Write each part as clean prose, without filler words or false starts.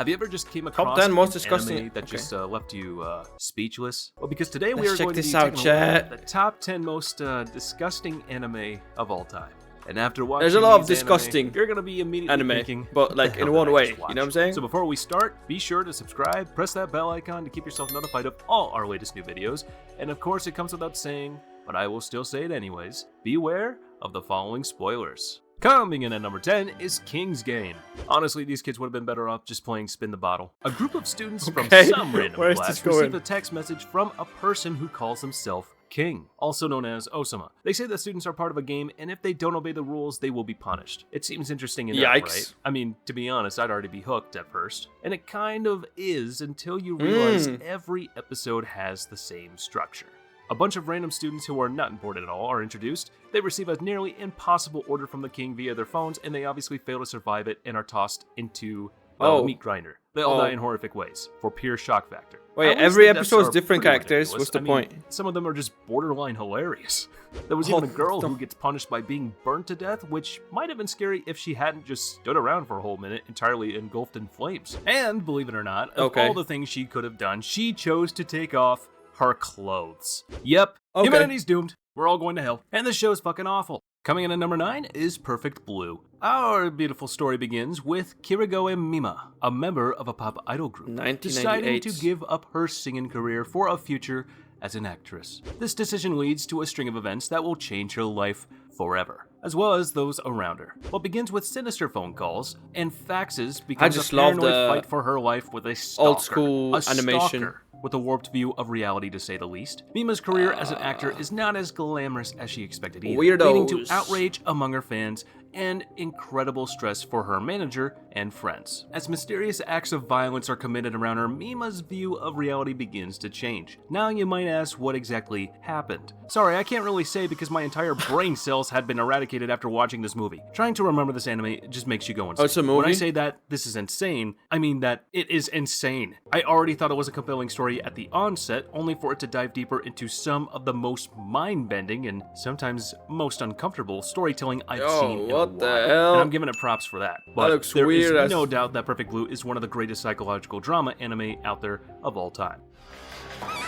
Have you ever just came across 10 most an disgusting anime that okay. just left you speechless? Well, because today we Let's are check going to this be out, taking a look at chat. the top 10 most disgusting anime of all time. And after watching There's a lot of these disgusting anime, you're gonna be immediately anime, thinking, but like "What the in hell one did I way, just watch?" you know what I'm saying? So before we start, be sure to subscribe, press that bell icon to keep yourself notified of all our latest new videos. And of course, it comes without saying, but I will still say it anyways, beware of the following spoilers. Coming in at number 10 is King's Game. Honestly, these kids would have been better off just playing Spin the Bottle. A group of students from some random Where's class this going? receive a text message from a person who calls himself King, also known as Osama. They say that students are part of a game, and if they don't obey the rules, they will be punished. It seems interesting enough, Yikes. right? I mean, to be honest, I'd already be hooked at first. And it kind of is until you realize every episode has the same structure. A bunch of random students who are not important at all are introduced. They receive a nearly impossible order from the king via their phones, and they obviously fail to survive it and are tossed into a meat grinder. They all die in horrific ways, for pure shock factor. Wait, At least every the deaths episode is are different pretty characters. ridiculous. What's the I mean, point? some of them are just borderline hilarious. There was even a girl who gets punished by being burnt to death, which might have been scary if she hadn't just stood around for a whole minute entirely engulfed in flames. And, believe it or not, of all the things she could have done, she chose to take off her clothes. Yep, humanity's doomed. We're all going to hell. And this show's fucking awful. Coming in at number 9 is Perfect Blue. Our beautiful story begins with Kirigoe Mima, a member of a pop idol group, deciding to give up her singing career for a future as an actress. This decision leads to a string of events that will change her life forever, as well as those around her. What begins with sinister phone calls and faxes becomes a paranoid fight for her life with a stalker. Old school animation. Stalker with a warped view of reality, to say the least. Mima's career as an actor is not as glamorous as she expected either, leading to outrage among her fans and incredible stress for her manager and friends. As mysterious acts of violence are committed around her, Mima's view of reality begins to change. Now you might ask what exactly happened. Sorry, I can't really say because my entire brain cells had been eradicated after watching this movie. Trying to remember this anime just makes you go insane. Oh, it's a movie? When I say that this is insane, I mean that it is insane. I already thought it was a compelling story at the onset, only for it to dive deeper into some of the most mind-bending and sometimes most uncomfortable storytelling I've seen in a while. What the hell? And I'm giving it props for that. But looks there weird is as- no doubt that Perfect Blue is one of the greatest psychological drama anime out there of all time.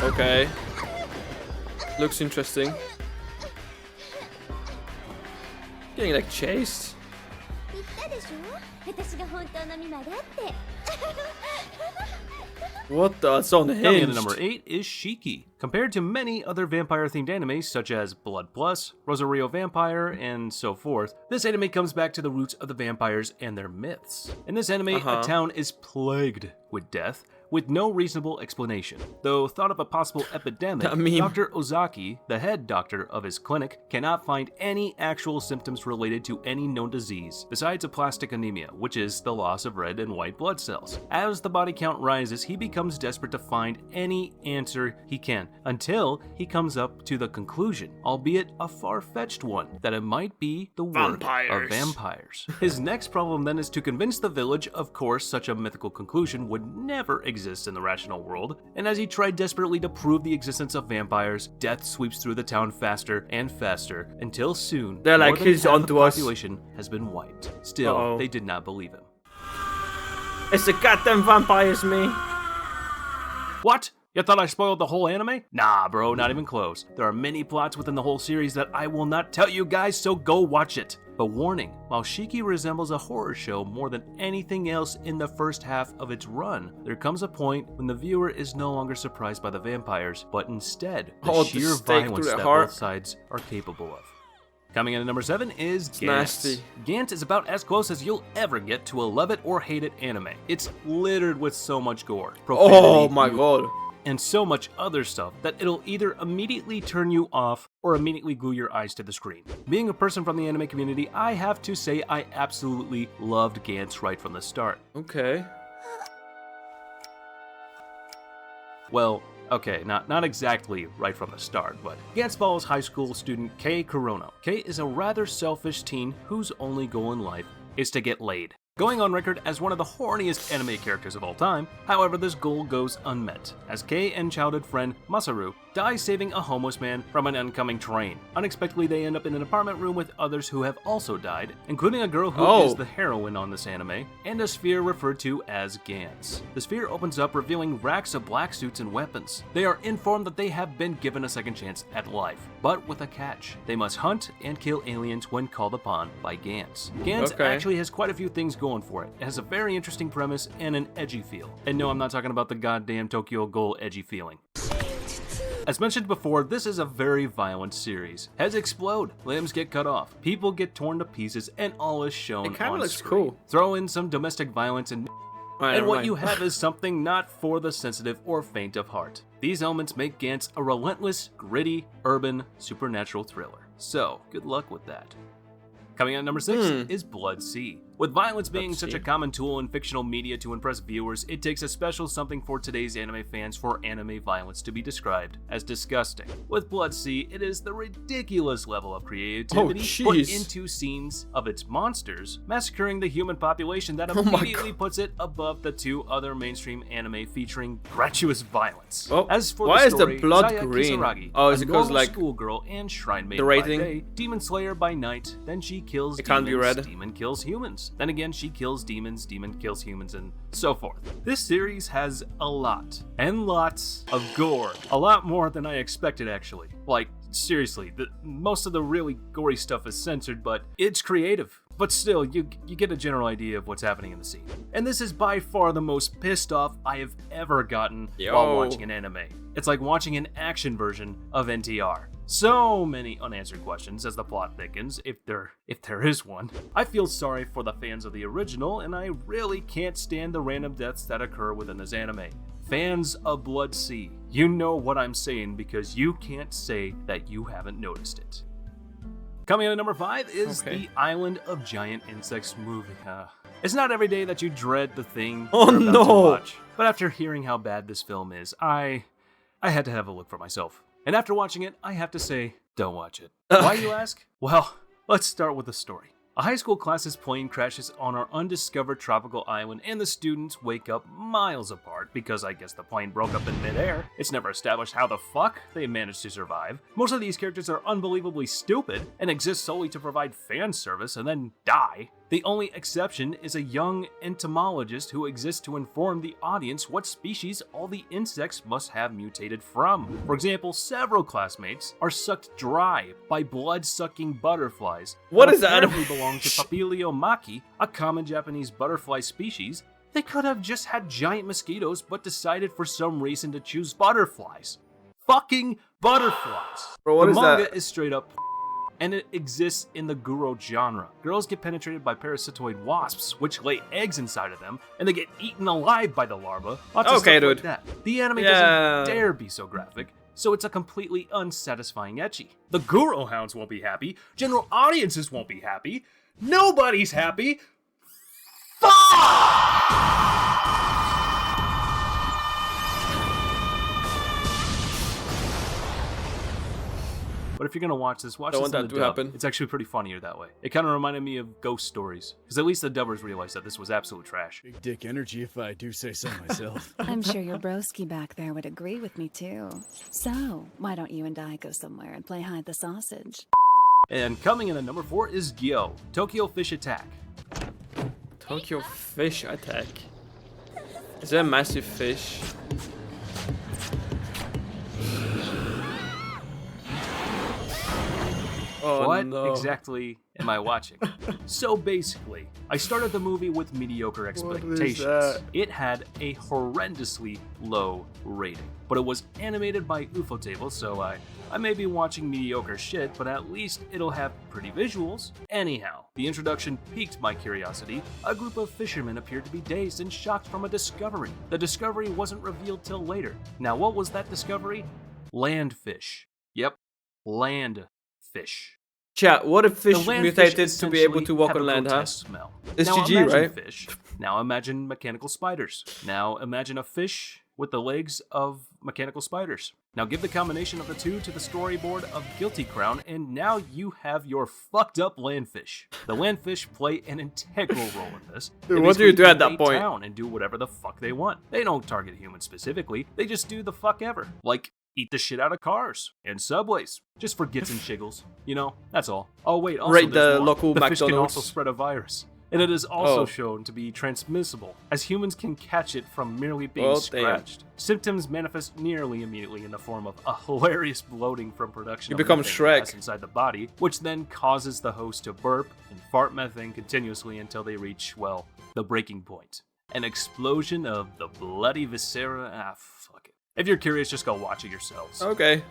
Okay. Looks interesting. Getting like chased. 言ったでしょ私が本当のミマだって What the? It's on Coming in at hinge. number 8 is Shiki. Compared to many other vampire-themed animes such as Blood Plus, Rosario Vampire, and so forth, this anime comes back to the roots of the vampires and their myths. In this anime, a town is plagued with death, with no reasonable explanation. Though thought of a possible epidemic, Dr. Ozaki, the head doctor of his clinic, cannot find any actual symptoms related to any known disease, besides aplastic anemia, which is the loss of red and white blood cells. As the body count rises, he becomes desperate to find any answer he can, until he comes up to the conclusion, albeit a far-fetched one, that it might be the work of vampires. His next problem then is to convince the village, of course, such a mythical conclusion would never exist in the rational world, and as he tried desperately to prove the existence of vampires, death sweeps through the town faster and faster, until soon, They're like, more than he's half onto the us. population has been wiped. Still, they did not believe him. It's the goddamn vampires, me. What? You thought I spoiled the whole anime? Nah, bro, not even close. There are many plots within the whole series that I will not tell you guys, so go watch it. But warning, while Shiki resembles a horror show more than anything else in the first half of its run, there comes a point when the viewer is no longer surprised by the vampires, but instead the sheer violence that both sides are capable of. Coming in at number 7 is Gantz. Nasty. Gantz is about as close as you'll ever get to a love it or hate it anime. It's littered with so much gore, profanity, Oh my god. and so much other stuff that it'll either immediately turn you off or immediately glue your eyes to the screen. Being a person from the anime community, I have to say I absolutely loved Gantz right from the start. Okay. Well, okay, not exactly right from the start, but Gantz follows high school student Kei Kurono. Kei is a rather selfish teen whose only goal in life is to get laid. going on record as one of the horniest anime characters of all time. However, this goal goes unmet, as Kei and childhood friend Masaru die saving a homeless man from an oncoming train. Unexpectedly, they end up in an apartment room with others who have also died, including a girl who is the heroine on this anime, and a sphere referred to as Gantz. The sphere opens up, revealing racks of black suits and weapons. They are informed that they have been given a second chance at life, but with a catch. They must hunt and kill aliens when called upon by Gantz. Gantz actually has quite a few things going for it. It has a very interesting premise and an edgy feel. And no, I'm not talking about the goddamn Tokyo Ghoul edgy feeling. As mentioned before, this is a very violent series. Heads explode, limbs get cut off, people get torn to pieces, and all is shown It kind on of looks screen. cool. Throw in some domestic violence and what you have is something not for the sensitive or faint of heart. These elements make Gantz a relentless, gritty, urban, supernatural thriller. So, good luck with that. Coming in at number 6 is Blood Sea. With violence being such a common tool in fictional media to impress viewers, it takes a special something for today's anime fans for anime violence to be described as disgusting. With Blood Sea, it is the ridiculous level of creativity put into scenes of its monsters massacring the human population that immediately puts it above the two other mainstream anime featuring gratuitous violence. As for why the story, is the blood Saya green? Kisaragi, Is it because like schoolgirl and shrine maiden the rating? by day, demon slayer by night, then she kills it demons, can't be red. demon kills humans. Then again, she kills demons, demon kills humans, and so forth. This series has a lot, and lots, of gore. A lot more than I expected, actually. Like, seriously, most of the really gory stuff is censored, but it's creative. But still, you get a general idea of what's happening in the scene. And this is by far the most pissed off I have ever gotten while watching an anime. It's like watching an action version of NTR. So many unanswered questions as the plot thickens, if there is one. I feel sorry for the fans of the original, and I really can't stand the random deaths that occur within this anime. Fans of Blood Sea, you know what I'm saying because you can't say that you haven't noticed it. Coming in at number 5 is the Island of Giant Insects movie. It's not every day that you dread the thing you're about to watch, but after hearing how bad this film is, I had to have a look for myself. And after watching it, I have to say, don't watch it. Why, you ask? Well, let's start with the story. A high school class's plane crashes on our undiscovered tropical island, and the students wake up miles apart because I guess the plane broke up in midair. It's never established how the fuck they managed to survive. Most of these characters are unbelievably stupid and exist solely to provide fan service and then die. The only exception is a young entomologist who exists to inform the audience what species all the insects must have mutated from. For example, several classmates are sucked dry by blood-sucking butterflies. What is that? Apparently belong to Papiliomaki, a common Japanese butterfly species. They could have just had giant mosquitoes, but decided for some reason to choose butterflies. Fucking butterflies. Bro, what the is manga that? is straight up, and it exists in the Guro genre. Girls get penetrated by parasitoid wasps, which lay eggs inside of them, and they get eaten alive by the larva. Lots of stuff like that. The anime doesn't dare be so graphic, so it's a completely unsatisfying ecchi. The Guro hounds won't be happy, general audiences won't be happy, nobody's happy. Fuck! But if you're gonna watch this, watch this in the dub. It's actually pretty funnier that way. It kind of reminded me of Ghost Stories, because at least the dubbers realized that this was absolute trash. Big dick energy, if I do say so myself. I'm sure your broski back there would agree with me too. So, why don't you and I go somewhere and play hide the sausage? And coming in at number 4 is Gyo, Tokyo Fish Attack. Tokyo Fish Attack. Is that a massive fish? What exactly am I watching? So basically, I started the movie with mediocre expectations. It had a horrendously low rating, but it was animated by Ufotable, so I may be watching mediocre shit, but at least it'll have pretty visuals. Anyhow, the introduction piqued my curiosity. A group of fishermen appeared to be dazed and shocked from a discovery. The discovery wasn't revealed till later. Now, what was that discovery? Landfish. Yep, land fish. Chat, what if fish mutated to be able to walk on land, huh? Smell. It's now GG, right? Fish. Now imagine mechanical spiders. Now imagine a fish with the legs of mechanical spiders. Now give the combination of the two to the storyboard of Guilty Crown, and now you have your fucked up landfish. The landfish play an integral role in this. Dude, They what do you basically do at that invade point? town and do whatever the fuck they want. They don't target humans specifically, they just do the fuck ever. Like, eat the shit out of cars and subways. Just for gits and shiggles. You know, that's all. Oh wait, also Raid there's the more. local the fish can McDonald's. also spread a virus. And it is also Oh. shown to be transmissible, as humans can catch it from merely being Well, damn. scratched. Symptoms manifest nearly immediately in the form of a hilarious bloating from production You of become methane Shrek. gas inside the body, which then causes the host to burp and fart methane continuously until they reach, well, the breaking point. An explosion of the bloody viscera. Ah, fuck it. If you're curious, just go watch it yourselves. Okay.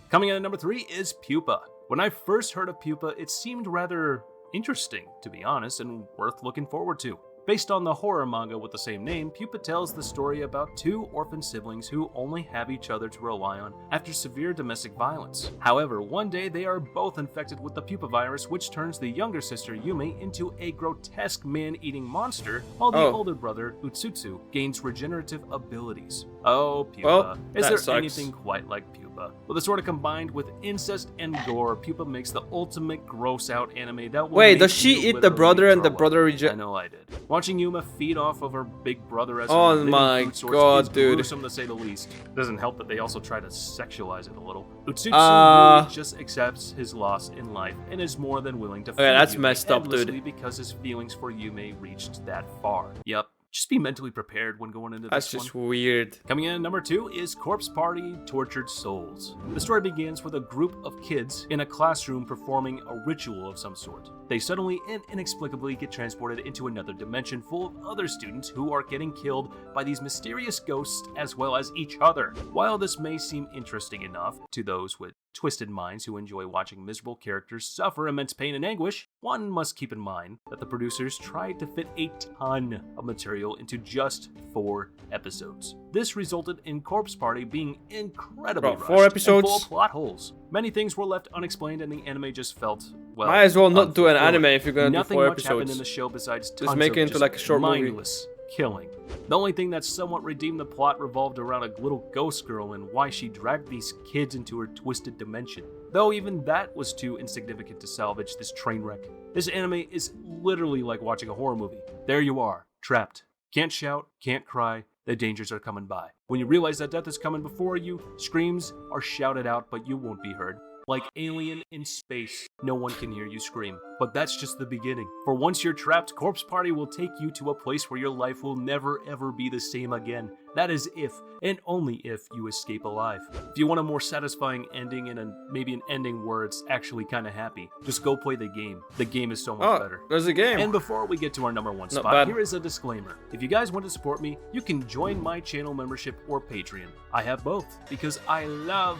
Coming in at number 3 is Pupa. When I first heard of Pupa, it seemed rather interesting, to be honest, and worth looking forward to. Based on the horror manga with the same name, Pupa tells the story about two orphan siblings who only have each other to rely on after severe domestic violence. However, one day they are both infected with the Pupa virus, which turns the younger sister Yume into a grotesque man-eating monster, while the Oh. older brother Utsutsu gains regenerative abilities. Oh, Pupa. Well, Is that there sucks. anything quite like Pupa? Well, the sort of combined with incest and gore, Pupa makes the ultimate gross-out anime that will Wait, make does she you eat the literally brother and the throw up. brother I know I did. Watching Yuma feed off of her big brother as Oh her living my food source God, is dude. gruesome to say the least. Doesn't help that they also try to sexualize it a little. Utsutsu really just accepts his loss in life and is more than willing to feed that's Yume messed up, dude. endlessly because his feelings for Yume reached that far. Yep. Just be mentally prepared when going into That's this just one. weird. Coming in at number 2 is Corpse Party Tortured Souls. The story begins with a group of kids in a classroom performing a ritual of some sort. They suddenly and inexplicably get transported into another dimension full of other students who are getting killed by these mysterious ghosts as well as each other. While this may seem interesting enough to those with twisted minds who enjoy watching miserable characters suffer immense pain and anguish, one must keep in mind that the producers tried to fit a ton of material into just 4 episodes. This resulted in Corpse Party being incredibly Bro, rushed 4 episodes? and full of plot holes. Many things were left unexplained and the anime just felt, well, Might as well not do an unfulfilling. anime if you're gonna do Nothing 4 much happened in episodes. the show besides tons make of it into just like a short movie. mindless killing. The only thing that somewhat redeemed the plot revolved around a little ghost girl and why she dragged these kids into her twisted dimension. Though even that was too insignificant to salvage this train wreck. This anime is literally like watching a horror movie. There you are, trapped. Can't shout, can't cry, the dangers are coming by. When you realize that death is coming before you, screams are shouted out but you won't be heard. Like Alien in space, no one can hear you scream. But that's just the beginning. For once you're trapped, Corpse Party will take you to a place where your life will never ever be the same again. That is if, and only if, you escape alive. If you want a more satisfying ending and maybe an ending where it's actually kind of happy, just go play the game. The game is so much Oh, better. there's a game. And before we get to our number 1 Not spot, bad. here is a disclaimer. If you guys want to support me, you can join my channel membership or Patreon. I have both because I love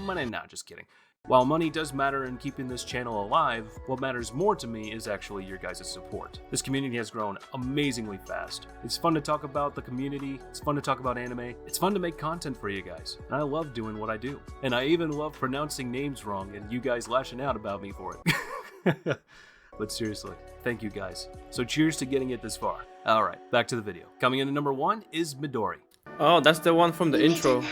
money. Nah, just kidding. While money does matter in keeping this channel alive, what matters more to me is actually your guys' support. This community has grown amazingly fast. It's fun to talk about the community, it's fun to talk about anime, it's fun to make content for you guys, and I love doing what I do. And I even love pronouncing names wrong and you guys lashing out about me for it. But seriously, thank you guys. So cheers to getting it this far. Alright, back to the video. Coming in at number 1 is Midori. Oh, that's the one from the intro.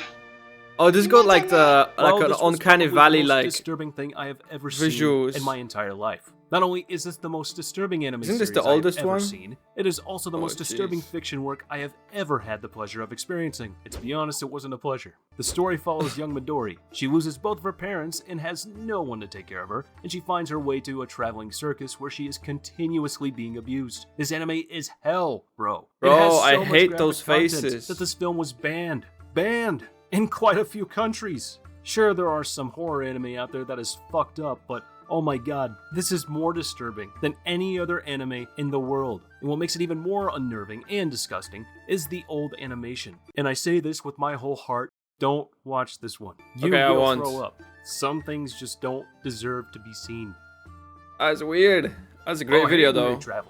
Oh, this got like the Well, an this was uncanny probably valley the most like. disturbing thing I have ever visuals. seen in my entire life. Not only is this the most disturbing anime Isn't this series the I have oldest ever one? seen, it is also the Oh, most disturbing jeez. fiction work I have ever had the pleasure of experiencing. And to be honest, it wasn't a pleasure. The story follows young Midori. She loses both of her parents and has no one to take care of her, and she finds her way to a traveling circus where she is continuously being abused. This anime is hell, bro. It Bro, has so I much hate graphic those content faces. that this film was banned in quite a few countries. Sure, there are some horror anime out there that is fucked up, but oh my god, this is more disturbing than any other anime in the world. And what makes it even more unnerving and disgusting is the old animation. And I say this with my whole heart, don't watch this one. You Okay, I will won't. throw up. Some things just don't deserve to be seen. That's weird. That's a great Oh, video hey, though. Travel.